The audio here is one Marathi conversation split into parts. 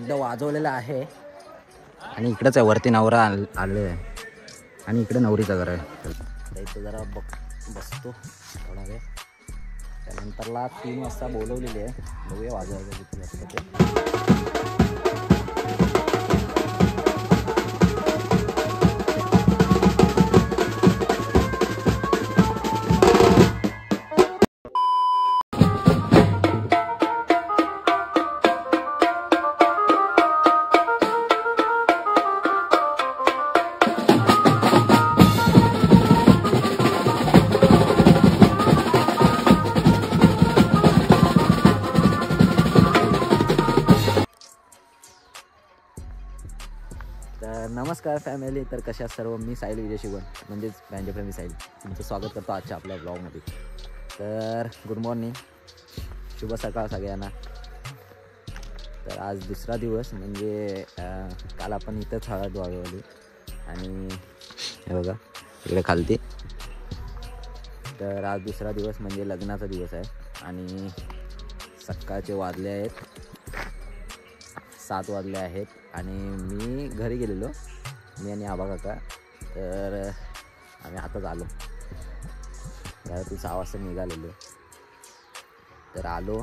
एकदा वाजवलेलं आहे आणि इकडंच आहे वरती नवरा आलेला आहे आणि इकडे नवरीचं घर आहे. तर इथं जरा बसतो थोडा वेळ. त्यानंतरला 3 वाजता बोलवलेली आहे, बघूया वाजवायचं किती वाजता ते. तर नमस्कार फॅमिली, तर कशा सर्व. मी साहिल विजय शिवण म्हणजेच बँजोप्रेमी साहिल, तुमचं स्वागत करतो आजच्या आपल्या ब्लॉगमध्ये. तर गुड मॉर्निंग, शुभ सकाळ सगळ्यांना. तर आज दुसरा दिवस, म्हणजे काल आपण इथंच हळद वाजवली आणि हे बघा इकडे खालती. तर आज दुसरा दिवस म्हणजे लग्नाचा दिवस आहे आणि सकाळचे वाजले आहेत 7 वाजले आहेत आणि मी घरी गेलेलो, मी आणि आबा काका. तर आम्ही आताच आलो, घरातून 6 वाजता निघालेलो. तर आलो,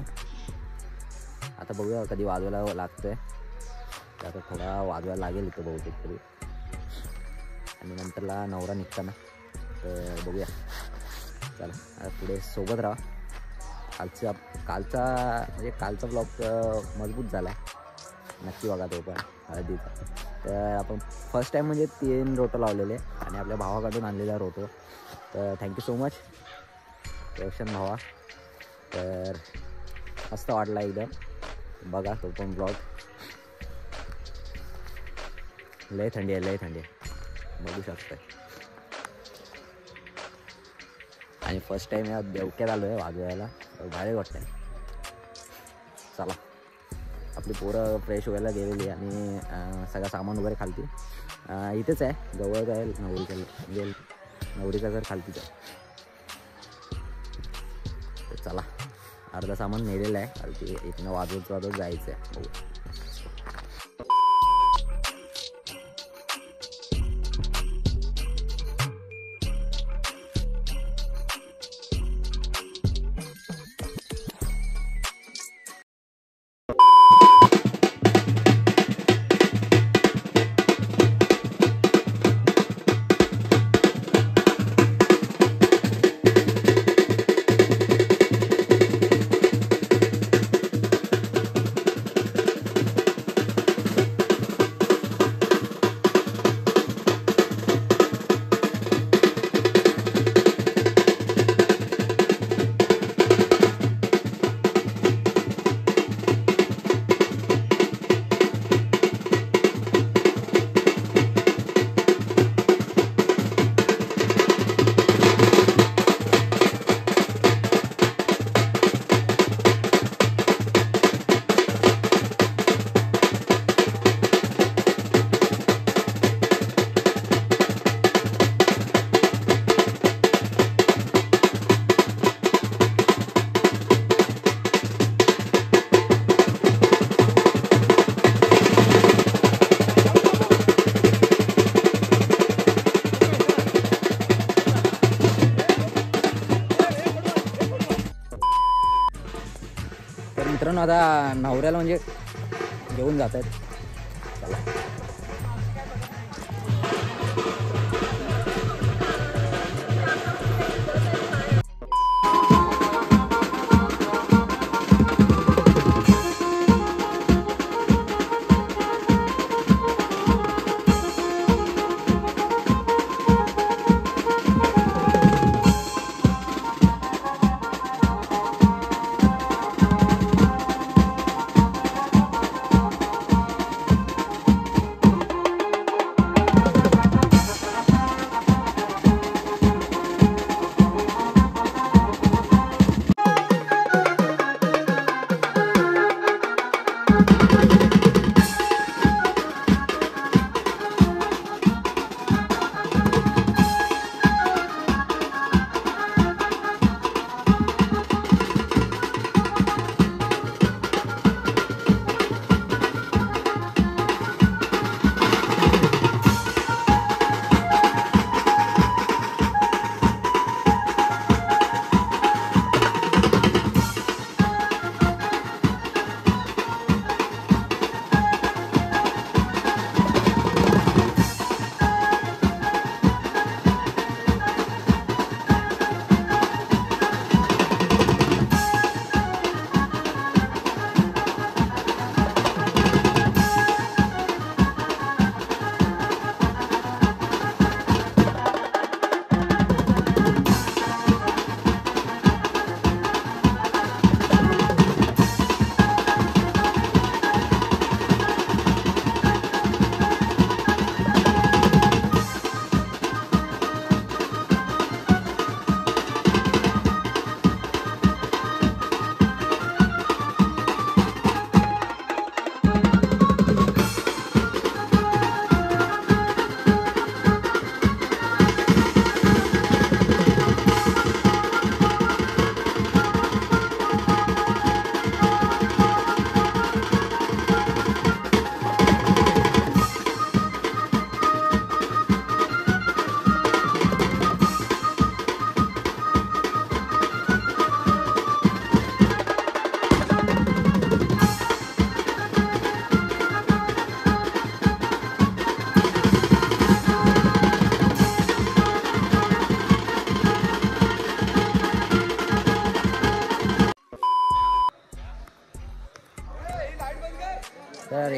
आता बघूया कधी वाजवायला लागतं आहे. तर आता थोडा वाजवायला लागेल इथं बहुतेक तरी, आणि नंतरला नवरा निघताना. तर बघूया, चला आता पुढे सोबत राहा. कालचा ब्लॉग मजबूत झाला, नक्की बघा तो पण हळदीचा. तर आपण फर्स्ट टाईम म्हणजे 3 रोटं लावलेले आणि आपल्या भावाकडून आणलेला रोटो. तर थँक्यू सो मच रोशन भावा. तर मस्त वाटला एकदम, बघा तो पण ब्लॉग. लय थंडी आहे, बघू शकता. आणि फर्स्ट टाईम या देवक्यात आलो आहे वाजवायला, भारी वाटतं आहे. चला, आपली पोरं फ्रेश व्हायला गेलेली आणि सगळं सामान वगैरे खालती इथेच आहे, जवळच आहे नवरीचं, म्हणजे नवरीचं घर खालतीच आहे. तर चला, अर्धा सामान नेलेलं आहे खालती, इथनं वाजवत जायचं आहे. तर मित्रांनो, आता नवऱ्याला म्हणजे घेऊन जात आहेत. चला,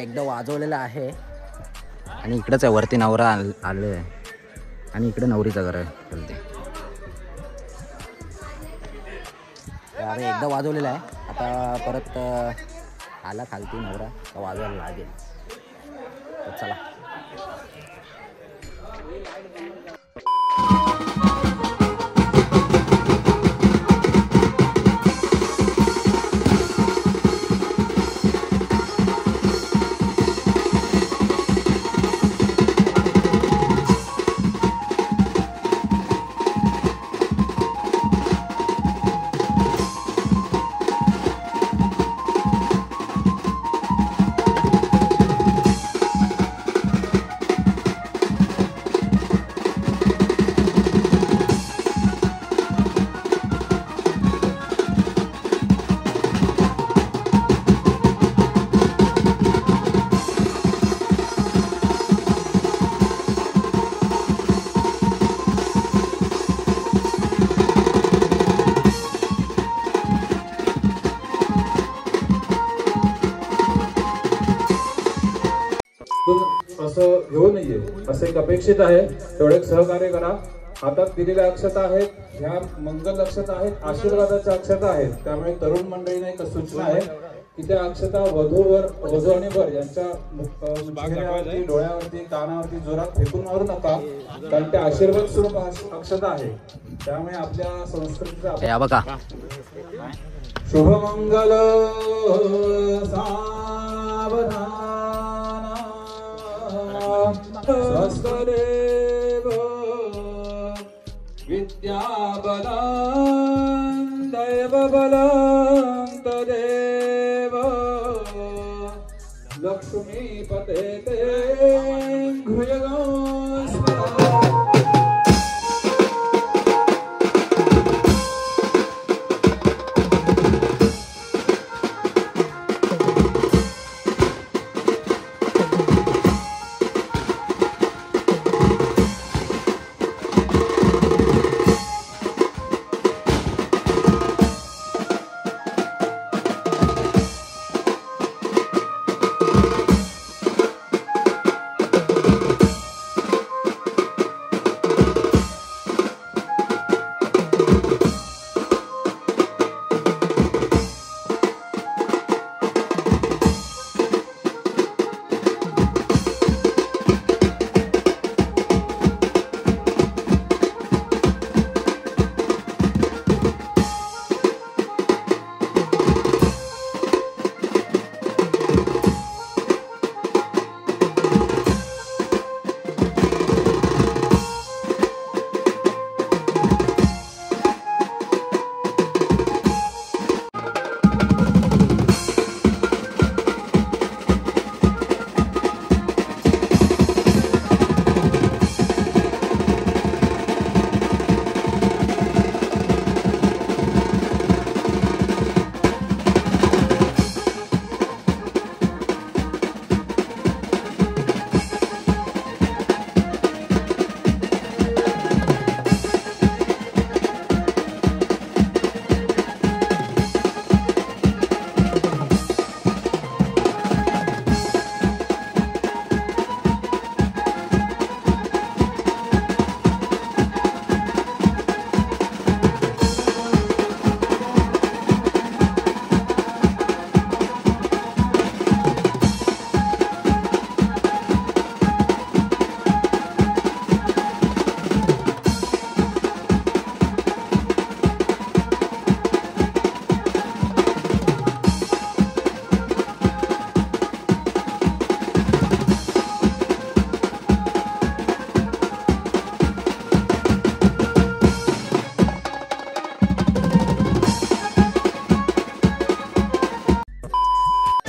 एकदा वाजवलेलं आहे आणि इकडंच आहे वरती नवरा आले आहे आणि इकडे नवरीचं घर आहे चलते. अरे एकदा वाजवलेलं आहे, आता परत आला खालती नवरा तर वाजवायला लागेल. तर चला. असं घेऊ नये असं एक अपेक्षित आहे. तेवढे सहकार्य करा. हातात दिलेल्या अक्षता आहेत, ह्या मंगल अक्षता आहेत, आशीर्वादाच्या अक्षता आहेत. त्यामुळे तरुण मंडळीने एक सूचना आहे की त्या अक्षता वधू आणि वर यांच्या चेहऱ्यावरती, डोळ्यावरती, कानावरती जोरात फेकून मारू नका, कारण ते आशीर्वाद स्वरूप अक्षता आहे. त्यामुळे आपल्या संस्कृतीचा बघा शुभमंगल सावधान स्वस्वदेव विद्याबलं दैवबलं तदेव लक्ष्मीपते ते घृयगोस्मरा.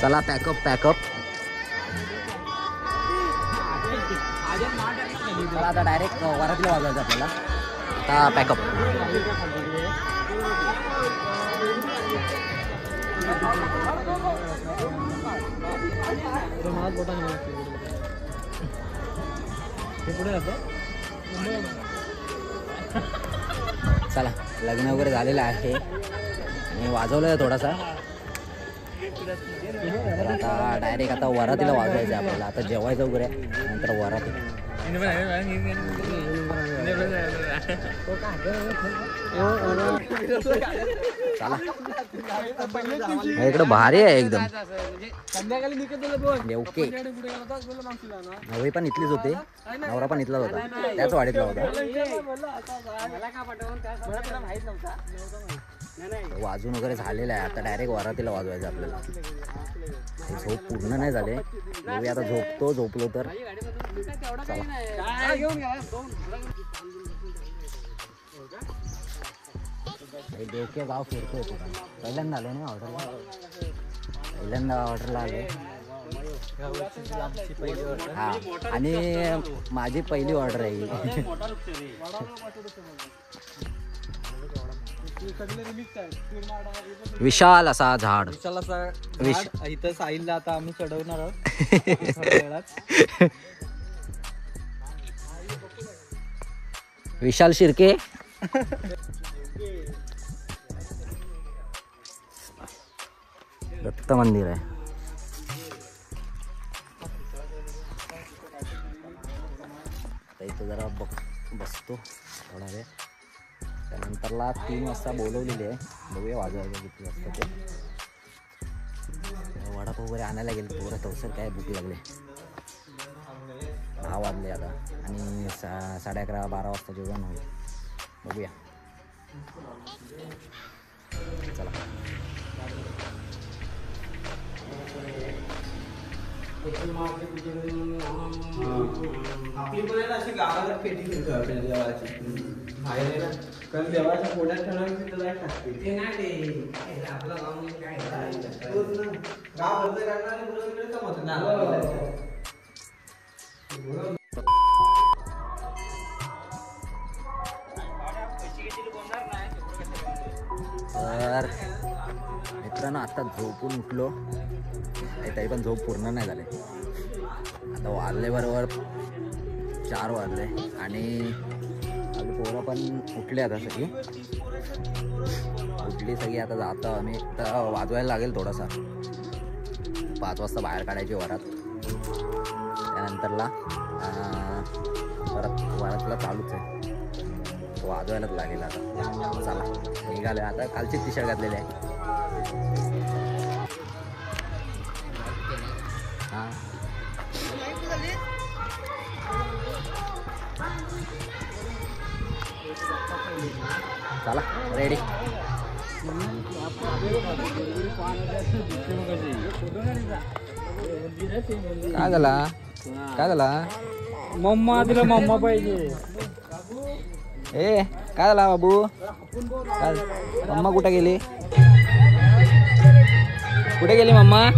चला पॅकअप. चला आता डायरेक्ट वरातीला वाजायचं आपल्याला. आता पॅकअप. चला लग्न वगैरे झालेलं आहे आणि वाजवलं थोडासा. तर आता डायरेक्ट आता वरातीला वाजवायचं आहे आपल्याला. आता जेवायचं वगैरे नंतर वराती. चला इकडं भारी आहे एकदम. ओके नवरी पण इथलीच होती, नवरा पण इथलाच होता, त्याच वाडीतला होता. वाजून वगैरे झालेलं आहे. आता डायरेक्ट वरातीला वाजवायचं आपल्याला. झोप पूर्ण नाही झाले, बघूया आता झोपलो तर चला. देवके गाव फिरतोय पहिल्यांदा आलो ना ऑर्डरला. पहिल्यांदा ऑर्डरला आलो. हा आणि माझी पहिली ऑर्डर आहे. विशाल असा झाड. इथं साईलला आता आम्ही चढवणार आहोत. विशाल शिर्के. दत्त मंदिर आहे. इथं जरा बसतो थोडा वेळ. त्यानंतरला 3 वाजता बोलवलेली आहे, बघूया वाजवायचं किती वाजता ते. वडापाव वगैरे आणायला गेले थोडं तवसर काय भूक लागले. 10 वाजले आता आणि 11:30-12 वाजता जेवण होईल. बघूया चला. आपली पण अशी गावाला पेटी घेतो आपल्या देवाची बाहेर ना, कारण देवाच्या पोटात ठेवणार तिथं लाईट टाकते. ते नाही ते आपलं गाव म्हणजे काय गाव अर्ज करणार आणि बरोबर जमत ना. तर मित्रांनो आता झोपून उठलो, तरी पण झोप पूर्ण नाही झाले. आता वाजले बरोबर 4 वाजले आणि आपली पोरं पण उठली. आता सगळी उठली सगळी. आता जातो आम्ही. तर वाजवायला लागेल थोडासा. 5 वाजता बाहेर काढायची वरात. त्यानंतरला परत वरातला चालूच आहे, वाजवायलाच लागेल. आता चला निघाले. आता कालची टी शर्ट घातलेली आहे. हां चला रेडी. काय झाला काय झाला? मम्मा तिला मम्मा पाहिजे. ए काय झाला बाबू? मम्मा कुठे गेली? कुठे गेली मम्मा?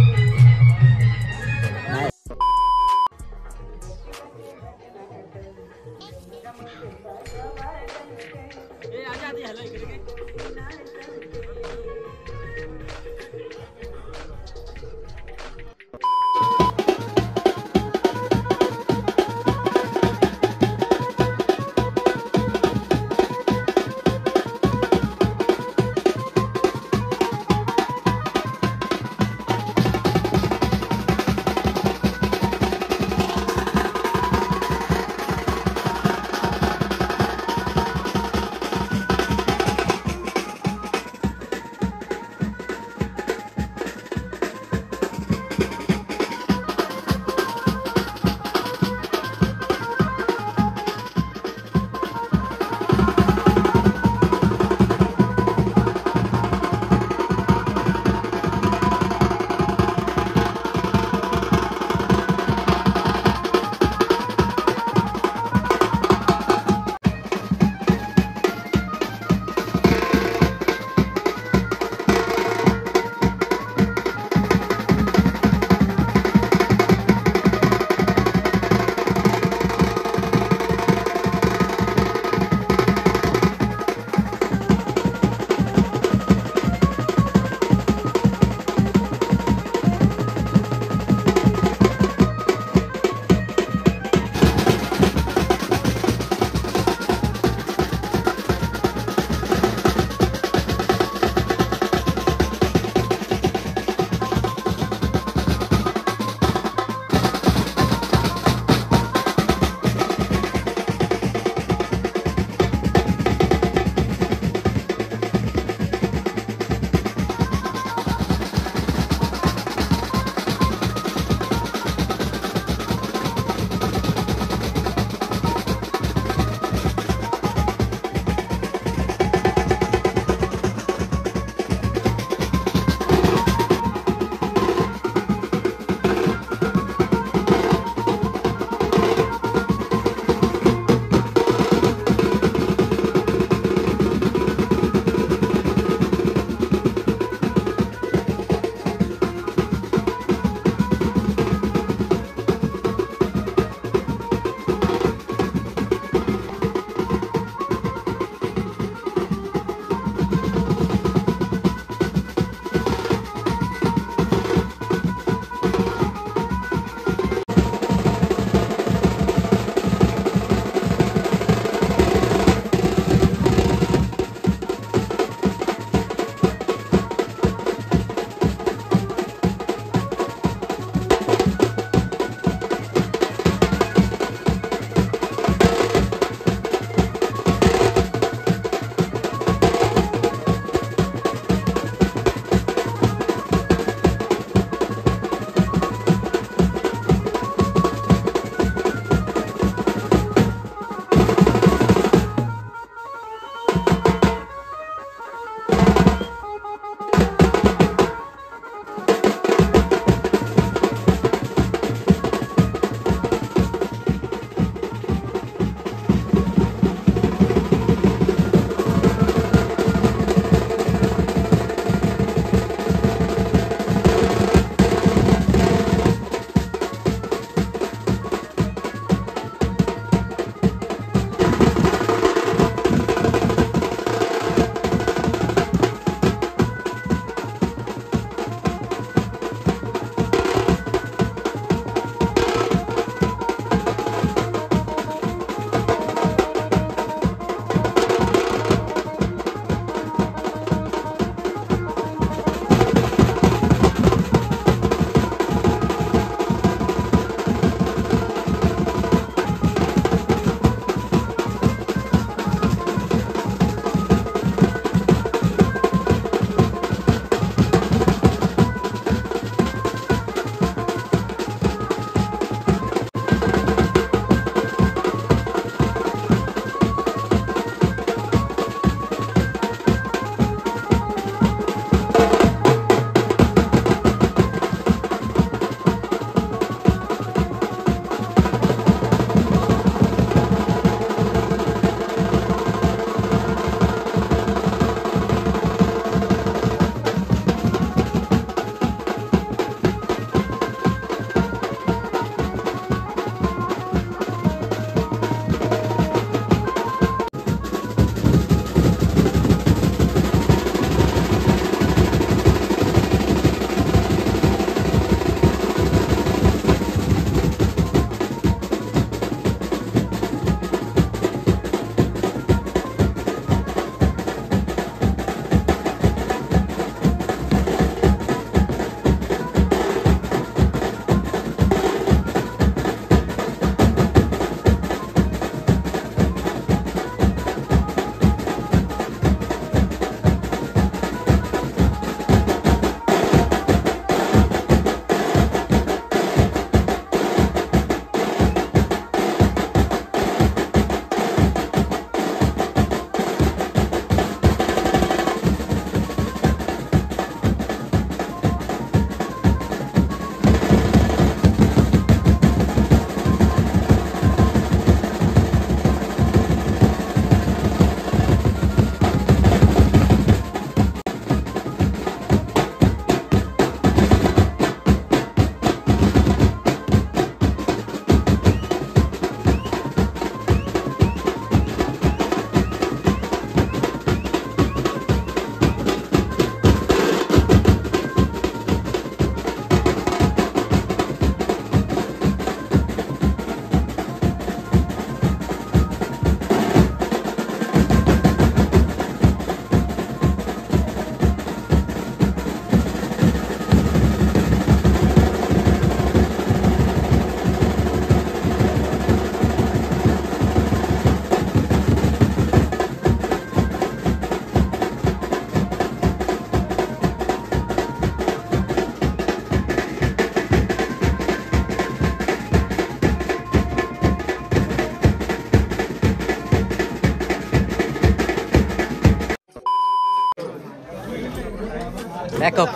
पॅकअप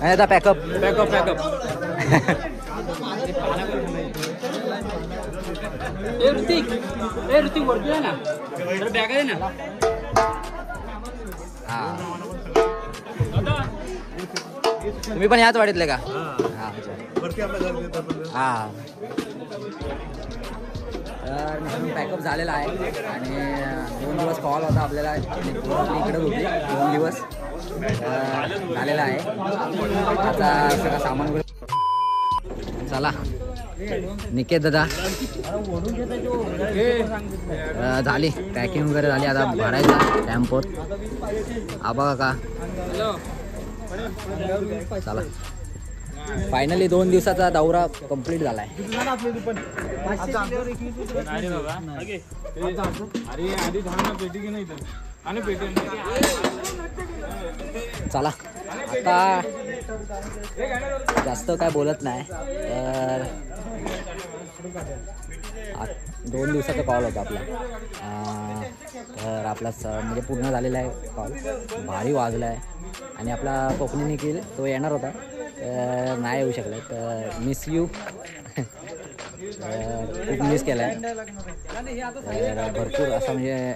आता पॅकअप पॅकअप पॅकअप ऋतिक वरती आहे ना बॅग आहे ना तुम्ही पण याच वाडीतले का हा तर पॅकअप झालेला आहे आणि 2 दिवस कॉल होता आपल्याला इकडेच होती 2 दिवस झालेला आहे आता सगळं सामान वगैरे चला निकेत दादा झाली पॅकिंग वगैरे झाली आता भरायचा टेम्पोत आबा का चला फायनली 2 दिवसाचा दौरा कंप्लीट झालाय चला आता जास्त काय बोलत नाही तर 2 दिवसाचा कॉल होता आपला तर आपला म्हणजे पूर्ण झालेला आहे कॉल भारी वाजला आहे आणि आपला कोकणी निखिल तो येणार होता नाही येऊ शकला तर मिस यू खूप मिस केला आहे तर भरपूर असा म्हणजे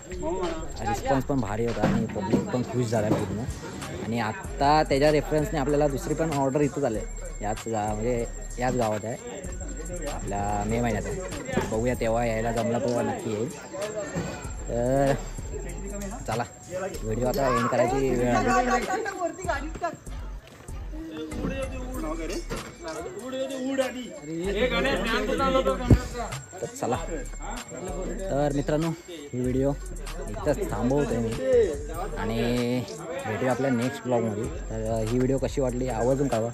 रिस्पॉन्स पण भारी होता आणि पब्लिक पण खुश झाला आहे पूर्ण आणि आत्ता त्याच्या रेफरन्सने आपल्याला दुसरी पण ऑर्डर इथं आले म्हणजे याच गावात आहे आपल्या मे महिन्यात आहे बघूया तेव्हा यायला जमला तर नक्की येईल तर चला व्हिडिओ आता एंड करायची वेळ आली तर चला तर मित्रांनो ही व्हिडिओ इथंच थांबवतोय मी आणि भेटूया आपल्या नेक्स्ट ब्लॉगमध्ये तर ही व्हिडिओ कशी वाटली आवर्जून कळवा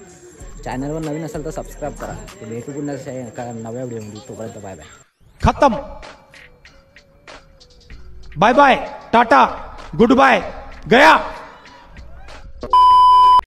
चॅनलवर नवीन असेल तर सबस्क्राईब करा भेटू पुन्हा एका नव्या व्हिडिओमध्ये तोपर्यंत बाय बाय खत्म bye bye tata goodbye गया